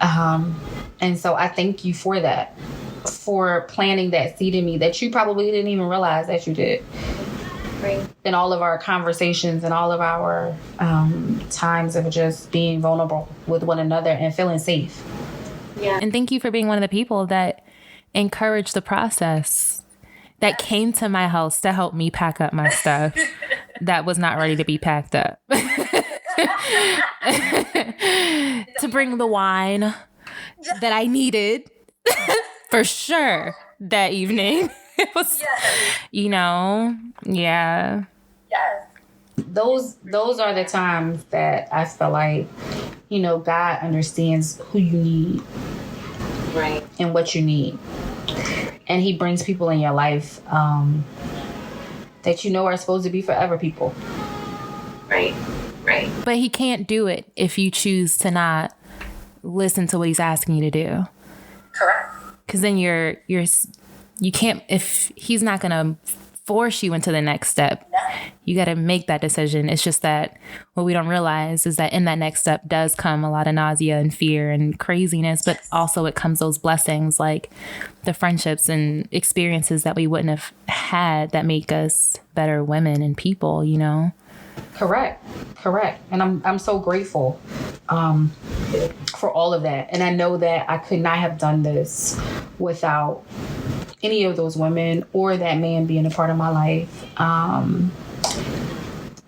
And so I thank you for that, for planting that seed in me that you probably didn't even realize that you did. Right. In all of our conversations and all of our times of just being vulnerable with one another and feeling safe. Yeah. And thank you for being one of the people that encouraged the process, that came to my house to help me pack up my stuff that was not ready to be packed up. To bring the wine that I needed for sure that evening. It was, you know, yeah. Yes. Those are the times that I feel like, you know, God understands who you need. Right. And what you need. And he brings people in your life that you know are supposed to be forever people. Right. Right. But he can't do it if you choose to not listen to what he's asking you to do. Correct. Because then you can't, if he's not going to force you into the next step, you got to make that decision. It's just that what we don't realize is that in that next step does come a lot of nausea and fear and craziness, but also it comes those blessings, like the friendships and experiences that we wouldn't have had that make us better women and people, you know? Correct. And I'm so grateful for all of that. And I know that I could not have done this without any of those women or that man being a part of my life.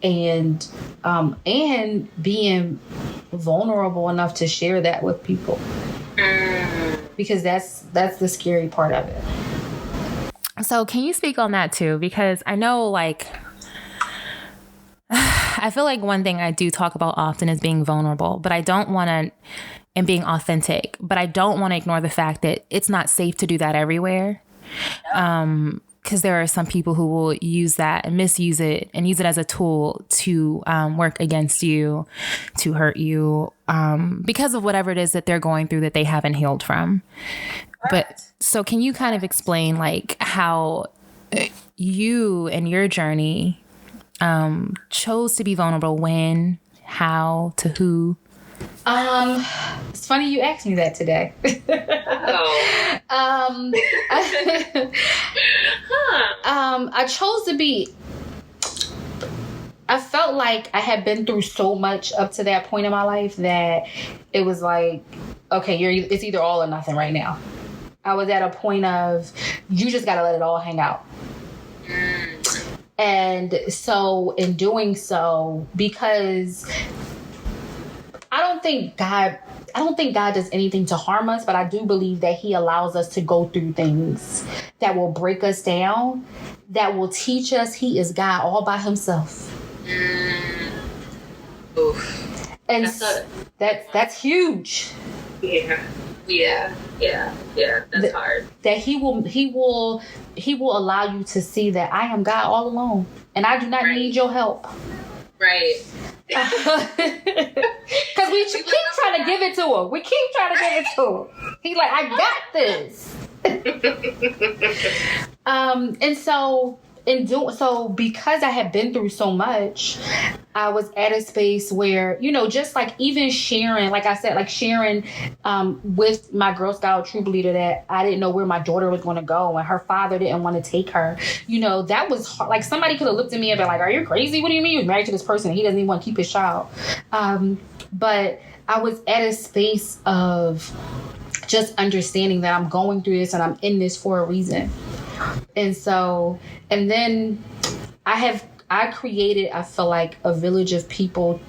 And being vulnerable enough to share that with people. because that's the scary part of it. So can you speak on that too? Because I know, like, I feel like one thing I do talk about often is being vulnerable, but I don't want to, and being authentic, but I don't want to ignore the fact that it's not safe to do that everywhere. Because there are some people who will use that and misuse it and use it as a tool to work against you, to hurt you, because of whatever it is that they're going through that they haven't healed from. But so can you kind of explain like how you and your journey chose to be vulnerable, when, how, to who? It's funny you asked me that today. I chose to be. I felt like I had been through so much up to that point in my life that it was like, okay, it's either all or nothing right now. I was at a point of, you just got to let it all hang out. And so in doing so, because I don't think God does anything to harm us, but I do believe that he allows us to go through things that will break us down, that will teach us he is God all by himself. Oof. And that's huge. Yeah. That's hard. That he will allow you to see that I am God all alone, and I do not need your help. Right. Because we keep trying to give it to him. We keep trying to give it to him. He's like, I got this. And so because I had been through so much, I was at a space where, just like even sharing, like I said, like sharing with my Girl Scout troop leader that I didn't know where my daughter was going to go and her father didn't want to take her. That was hard. Like somebody could have looked at me and been like, are you crazy? What do you mean you're married to this person and he doesn't even want to keep his child? But I was at a space of just understanding that I'm going through this and I'm in this for a reason. And then I created, I feel like, a village of people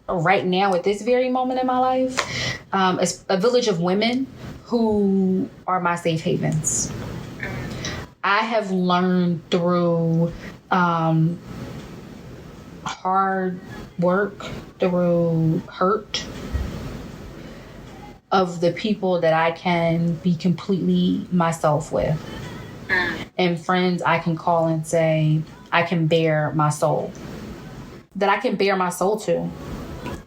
right now at this very moment in my life. It's a village of women who are my safe havens. I have learned through hard work, through hurt, of the people that I can be completely myself with. And friends I can call and say, I can bare my soul. That I can bare my soul to.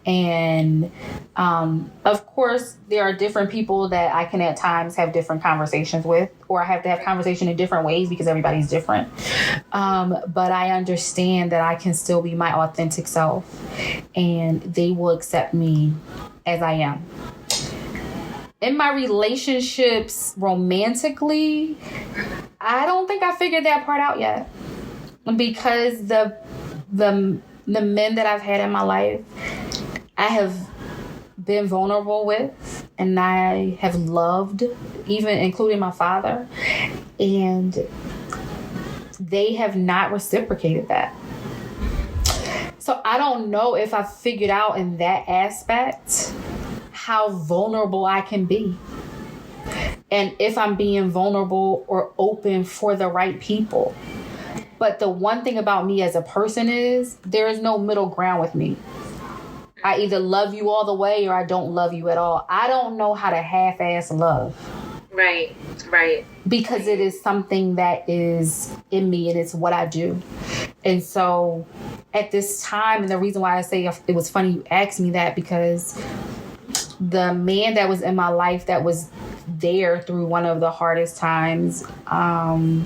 And of course, there are different people that I can at times have different conversations with, or I have to have conversation in different ways because everybody's different. But I understand that I can still be my authentic self and they will accept me as I am. In my relationships romantically, I don't think I figured that part out yet, because the men that I've had in my life, I have been vulnerable with, and I have loved, even including my father, and they have not reciprocated that. So I don't know if I figured out in that aspect how vulnerable I can be. And if I'm being vulnerable or open for the right people. But the one thing about me as a person is there is no middle ground with me. I either love you all the way or I don't love you at all. I don't know how to half-ass love. Right. Because it is something that is in me and it's what I do. And so at this time, and the reason why I say it was funny you asked me that, because the man that was in my life that was there through one of the hardest times, and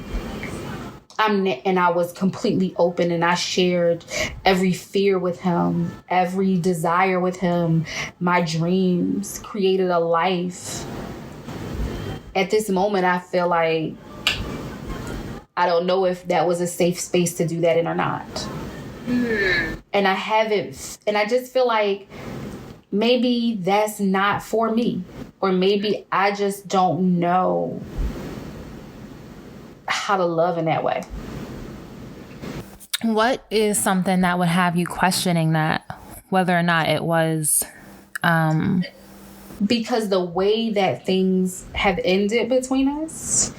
I was completely open and I shared every fear with him, every desire with him, my dreams, created a life. At this moment, I feel like I don't know if that was a safe space to do that in or not. And I haven't, and I just feel like maybe that's not for me, or maybe I just don't know how to love in that way. What is something that would have you questioning that, whether or not it was because the way that things have ended between us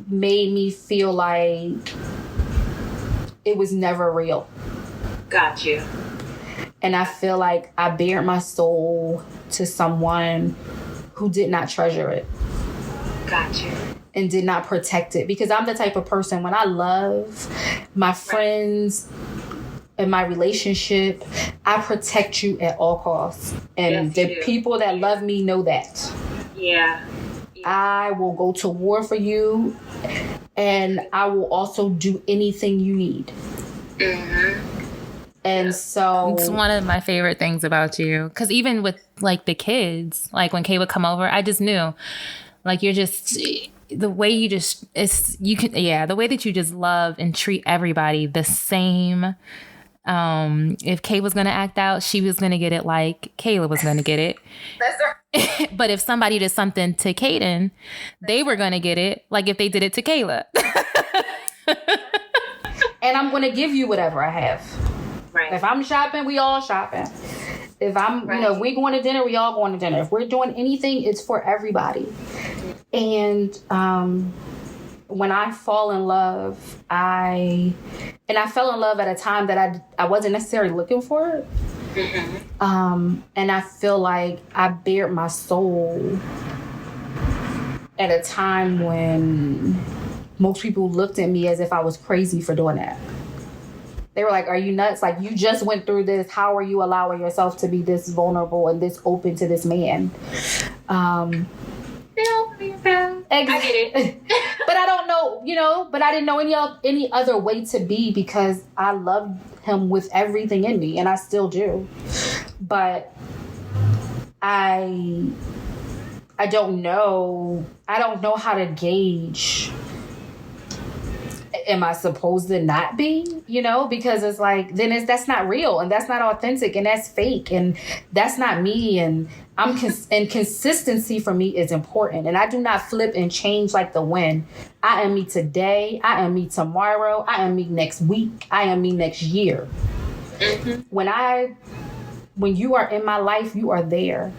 made me feel like it was never real. Got you. And I feel like I bared my soul to someone who did not treasure it. Got you. And did not protect it. Because I'm the type of person, when I love my friends and my relationship, I protect you at all costs. And yes, the people that love me know that. Yeah. I will go to war for you, and I will also do anything you need. And so it's one of my favorite things about you, because even with like the kids, like when Kay would come over, I just knew, like, you're just the way you just the way that you just love and treat everybody the same. If Kay was going to act out, she was going to get it like Kayla was going to get it. That's right. But if somebody did something to Kaden, they were going to get it like if they did it to Kayla. And I'm going to give you whatever I have. Right. If I'm shopping, we all shopping. If I'm, if we going to dinner, we all going to dinner. If we're doing anything, it's for everybody. And when I fall in love, I fell in love at a time that I wasn't necessarily looking for it. And I feel like I bared my soul at a time when most people looked at me as if I was crazy for doing that. They were like, are you nuts? Like, you just went through this. How are you allowing yourself to be this vulnerable and this open to this man? I get it. But I don't know, but I didn't know any other way to be, because I loved him with everything in me, and I still do. But I don't know how to gauge. Am I supposed to not be, because it's like, then that's not real, and that's not authentic, and that's fake, and that's not me. And and consistency for me is important. And I do not flip and change like the wind. I am me today. I am me tomorrow. I am me next week. I am me next year. When you are in my life, you are there.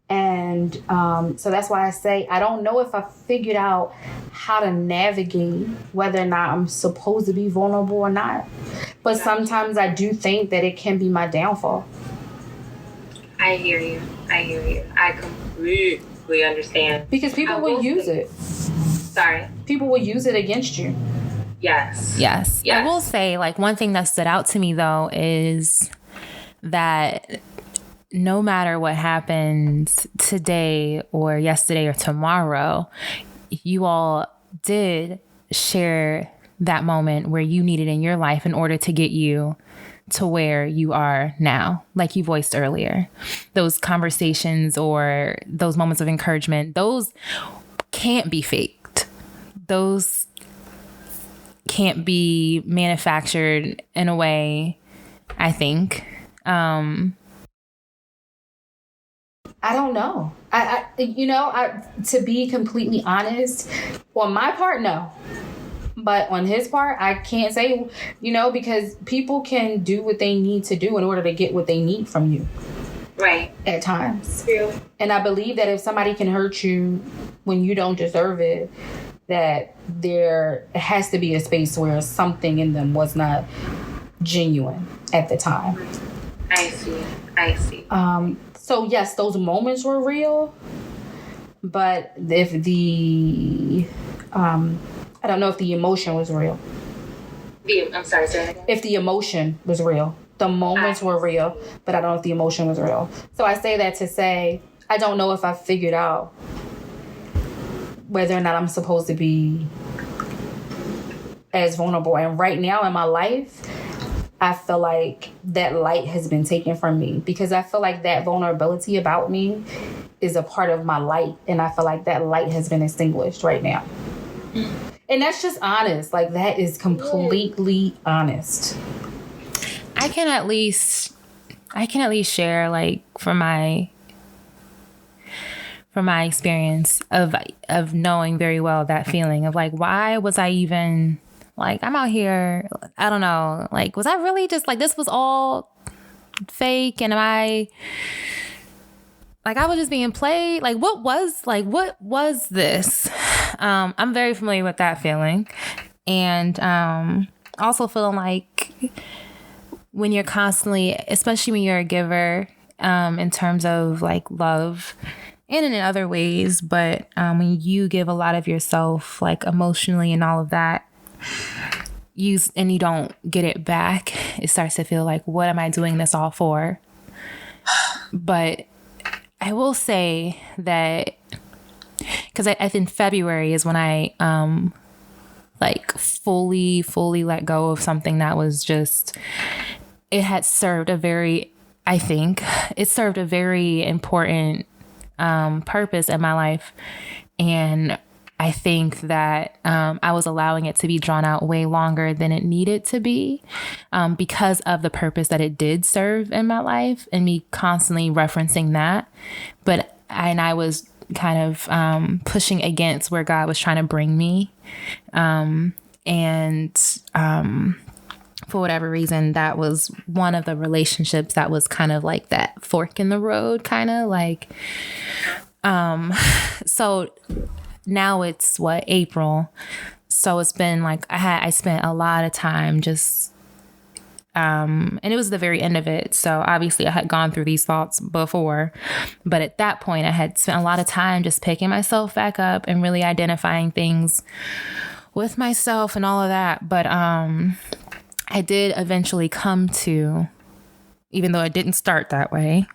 And so that's why I say I don't know if I figured out how to navigate whether or not I'm supposed to be vulnerable or not. But sometimes I do think that it can be my downfall. I hear you. I completely understand. Because people will use it. Sorry. People will use it against you. Yes. I will say, like, one thing that stood out to me, though, is that no matter what happens today or yesterday or tomorrow, you all did share that moment where you needed in your life in order to get you to where you are now, like you voiced earlier. Those conversations or those moments of encouragement, those can't be faked. Those can't be manufactured in a way, I think. I don't know. To be completely honest, on my part, no. But on his part, I can't say, because people can do what they need to do in order to get what they need from you. Right. At times. True. And I believe that if somebody can hurt you when you don't deserve it, that there has to be a space where something in them was not genuine at the time. I see. So yes, those moments were real, but if I don't know if the emotion was real. I'm sorry, say that again. If the emotion was real. The moments were real, but I don't know if the emotion was real. So I say that to say, I don't know if I figured out whether or not I'm supposed to be as vulnerable. And right now in my life, I feel like that light has been taken from me, because I feel like that vulnerability about me is a part of my light. And I feel like that light has been extinguished right now. And that's just honest. Like, that is completely honest. I can at least share, like, from my experience of knowing very well that feeling of, like, why was I even, like, I'm out here, I don't know, like, was I really just, like, this was all fake? And am I like, I was just being played? Like, what was this? I'm very familiar with that feeling. And also feeling like when you're constantly, especially when you're a giver, in terms of like love and in other ways, but when you give a lot of yourself, like emotionally and all of that, you don't get it back, it starts to feel like, what am I doing this all for? But I will say that, because I think February is when I like fully let go of something that was just, it had served a very, I think it served a very important purpose in my life. And I think that I was allowing it to be drawn out way longer than it needed to be, because of the purpose that it did serve in my life, and me constantly referencing that. But I was kind of pushing against where God was trying to bring me. For whatever reason, that was one of the relationships that was kind of like that fork in the road, kind of like, so now it's April. So it's been like, I spent a lot of time just, and it was the very end of it. So obviously I had gone through these thoughts before, but at that point I had spent a lot of time just picking myself back up and really identifying things with myself and all of that. But, I did eventually come to, even though it didn't start that way,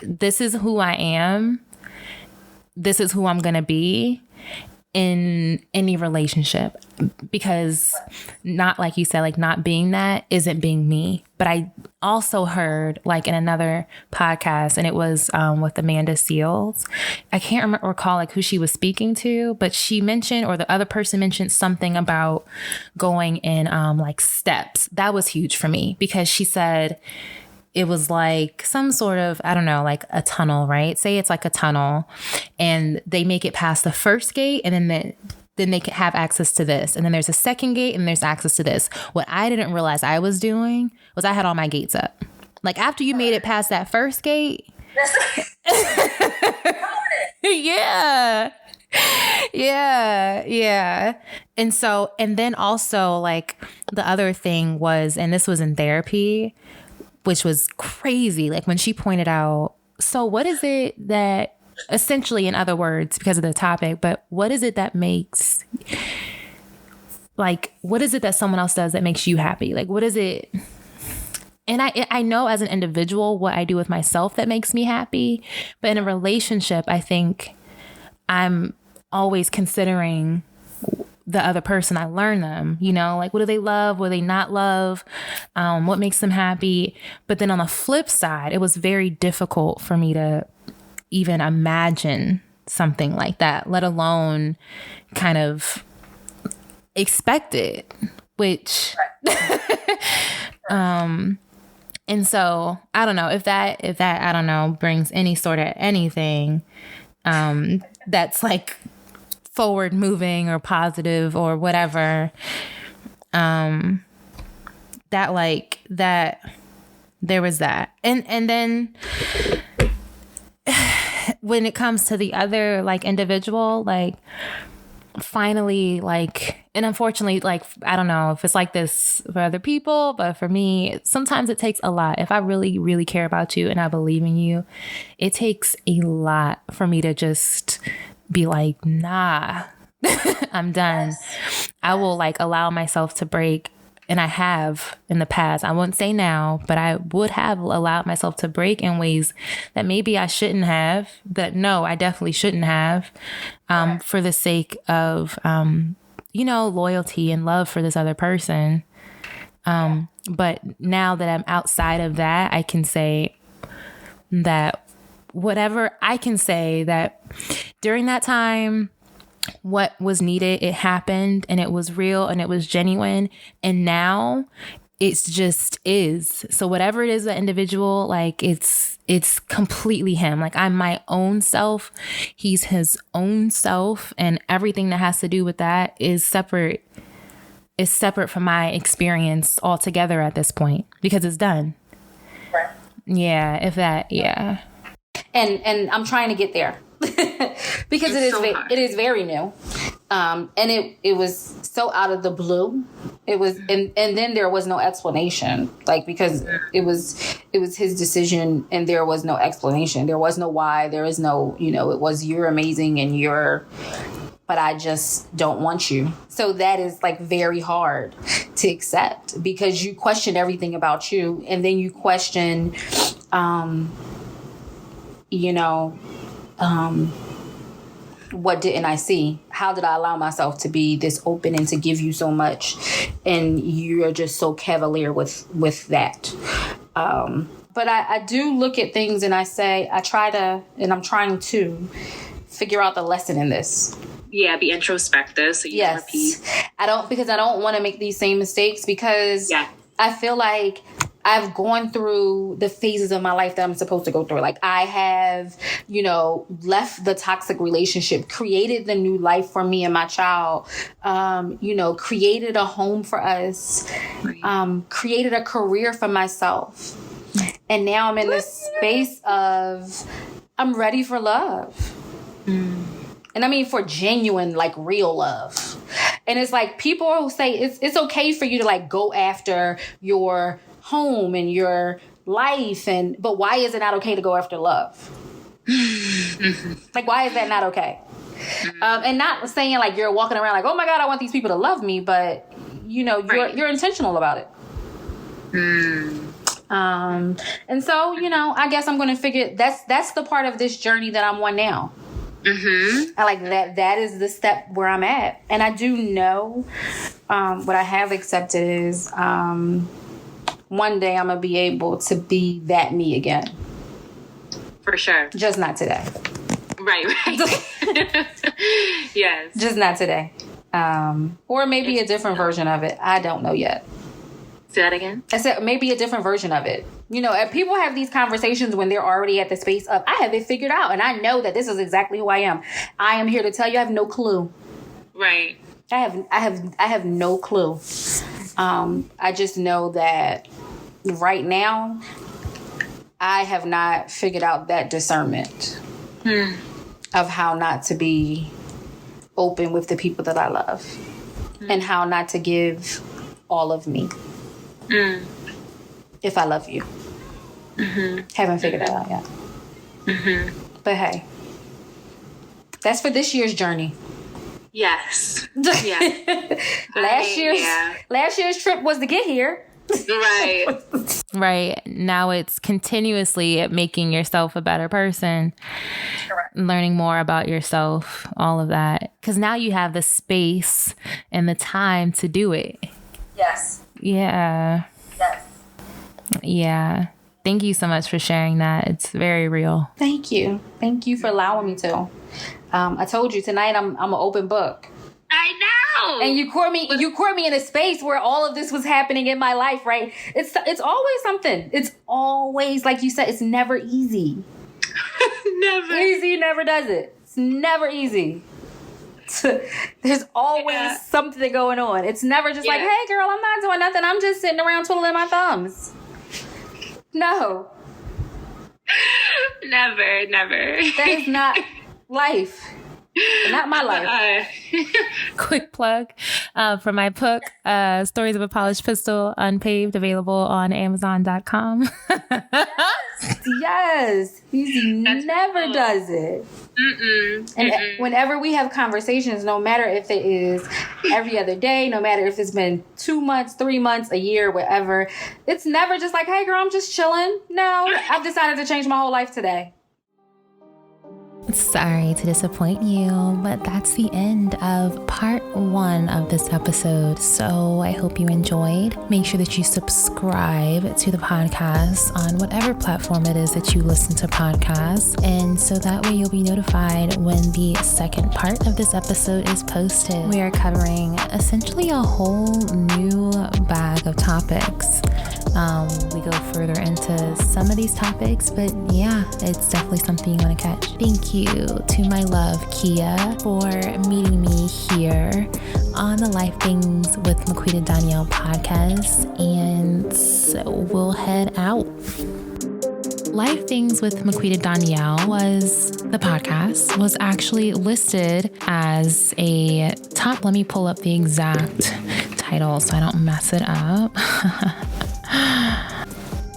this is who I am. This is who I'm going to be in any relationship, because not, like you said, like not being that isn't being me. But I also heard like in another podcast, and it was with Amanda Seals. I can't recall like who she was speaking to, but she mentioned, or the other person mentioned something about going in like steps. That was huge for me, because she said it was like some sort of, I don't know, like a tunnel, right? Say it's like a tunnel, and they make it past the first gate, and then they can have access to this. And then there's a second gate, and there's access to this. What I didn't realize I was doing was I had all my gates up. Like after you made it past that first gate. Yeah. Yeah. And so, and then also like the other thing was, and this was in therapy, which was crazy. Like when she pointed out, so what is it that, essentially, in other words, because of the topic, but what is it that makes, like, what is it that someone else does that makes you happy? Like, what is it? And I know as an individual what I do with myself that makes me happy. But in a relationship, I think I'm always considering the other person. I learn them, you know, like what do they love? What do they not love? What makes them happy? But then on the flip side, it was very difficult for me to even imagine something like that, let alone kind of expect it, which, and so I don't know if that, I don't know, brings any sort of anything, that's like forward moving or positive or whatever, that like that there was that. And then when it comes to the other like individual, like finally, like, and unfortunately, like, I don't know if it's like this for other people, but for me, sometimes it takes a lot. If I really, really care about you and I believe in you, it takes a lot for me to just be like, nah, I'm done. I will like allow myself to break. And I have in the past, I wouldn't say now, but I would have allowed myself to break in ways that maybe I shouldn't have, that no, I definitely shouldn't have, for the sake of, you know, loyalty and love for this other person. But now that I'm outside of that, I can say that whatever I can say that during that time, what was needed, it happened, and it was real and it was genuine. And now it's just is. So whatever it is, the individual, like it's completely him. Like I'm my own self. He's his own self. And everything that has to do with that is separate. is separate from my experience altogether at this point because it's done. Right. Yeah, if that, yeah. And I'm trying to get there because it is very new. And it was so out of the blue. It was, and then there was no explanation, like, because it was his decision and there was no explanation. There was no why. There is no, it was, you're amazing and but I just don't want you. So that is like very hard to accept because you question everything about you. And then you question, what didn't I see? How did I allow myself to be this open and to give you so much? And you're just so cavalier with that. But I do look at things and I say, I'm trying to figure out the lesson in this. Yeah, be introspective so you don't repeat. I don't want to make these same mistakes because I feel like I've gone through the phases of my life that I'm supposed to go through. Like I have, left the toxic relationship, created the new life for me and my child, created a home for us, created a career for myself. And now I'm in this space of I'm ready for love. And I mean for genuine, like real love. And it's like people who say it's okay for you to like go after your home and your life, but why is it not okay to go after love? Like, why is that not okay? And not saying like you're walking around like, oh my God, I want these people to love me, but you're intentional about it. And so, I guess I'm going to figure that's the part of this journey that I'm on now. I like that is the step where I'm at. And I do know, what I have accepted is, one day I'm going to be able to be that me again. For sure. Just not today. Right. Yes. Just not today. Or maybe a different version of it. I don't know yet. Say that again? I said maybe a different version of it. People have these conversations when they're already at the space of, I have it figured out. And I know that this is exactly who I am. I am here to tell you I have no clue. Right. I have no clue. I just know that right now, I have not figured out that discernment of how not to be open with the people that I love and how not to give all of me if I love you. Haven't figured that out yet. But hey, that's for this year's journey. Yes. Yeah. Last year's trip was to get here. Right. Right. Now it's continuously making yourself a better person. Correct. Learning more about yourself, all of that. Because now you have the space and the time to do it. Yes. Yeah. Yes. Yeah. Thank you so much for sharing that. It's very real. Thank you. Thank you for allowing me to. I told you tonight I'm an open book. I know. And you caught me in a space where all of this was happening in my life, right? It's always something. It's always, like you said, it's never easy. Never. Easy never does it. It's never easy. There's always something going on. It's never just like, hey girl, I'm not doing nothing. I'm just sitting around twiddling my thumbs. No. Never. That is not life. Not my life. Quick plug for my book, Stories of a Polished Pistol, Unpaved, available on Amazon.com. Yes. He never does it. And whenever we have conversations, no matter if it is every other day, no matter if it's been 2 months, 3 months, a year, whatever, it's never just like, hey girl, I'm just chilling. No, I've decided to change my whole life today. Sorry to disappoint you, but that's the end of part 1 of this episode. So I hope you enjoyed. Make sure that you subscribe to the podcast on whatever platform it is that you listen to podcasts. And so that way you'll be notified when the second part of this episode is posted. We are covering essentially a whole new bag of topics. We go further into some of these topics, but yeah, it's definitely something you want to catch. Thank you to my love, Kiya, for meeting me here on the Life Things with Maquita Donyel podcast, and we'll head out. Life Things with Maquita Donyel the podcast was actually listed as a top, let me pull up the exact title so I don't mess it up.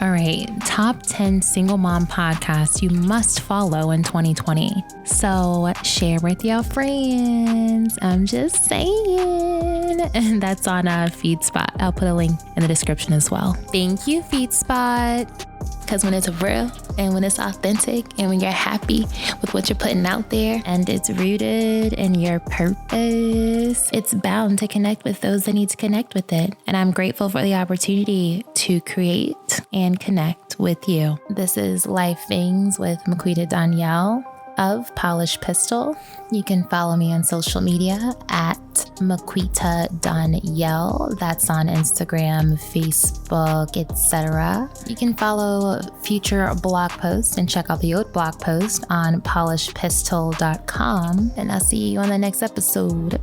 All right, top 10 single mom podcasts you must follow in 2020. So share with your friends. I'm just saying. And that's on FeedSpot. I'll put a link in the description as well. Thank you, FeedSpot. Because when it's real and when it's authentic and when you're happy with what you're putting out there and it's rooted in your purpose, it's bound to connect with those that need to connect with it. And I'm grateful for the opportunity to create and connect with you. This is Life Things with Maquita Donyel of Polished Pistol. You can follow me on social media at Maquita Donyel. That's on Instagram, Facebook, etc. You can follow future blog posts and check out the old blog post on polishedpistol.com. And I'll see you on the next episode.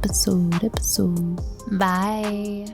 Bye.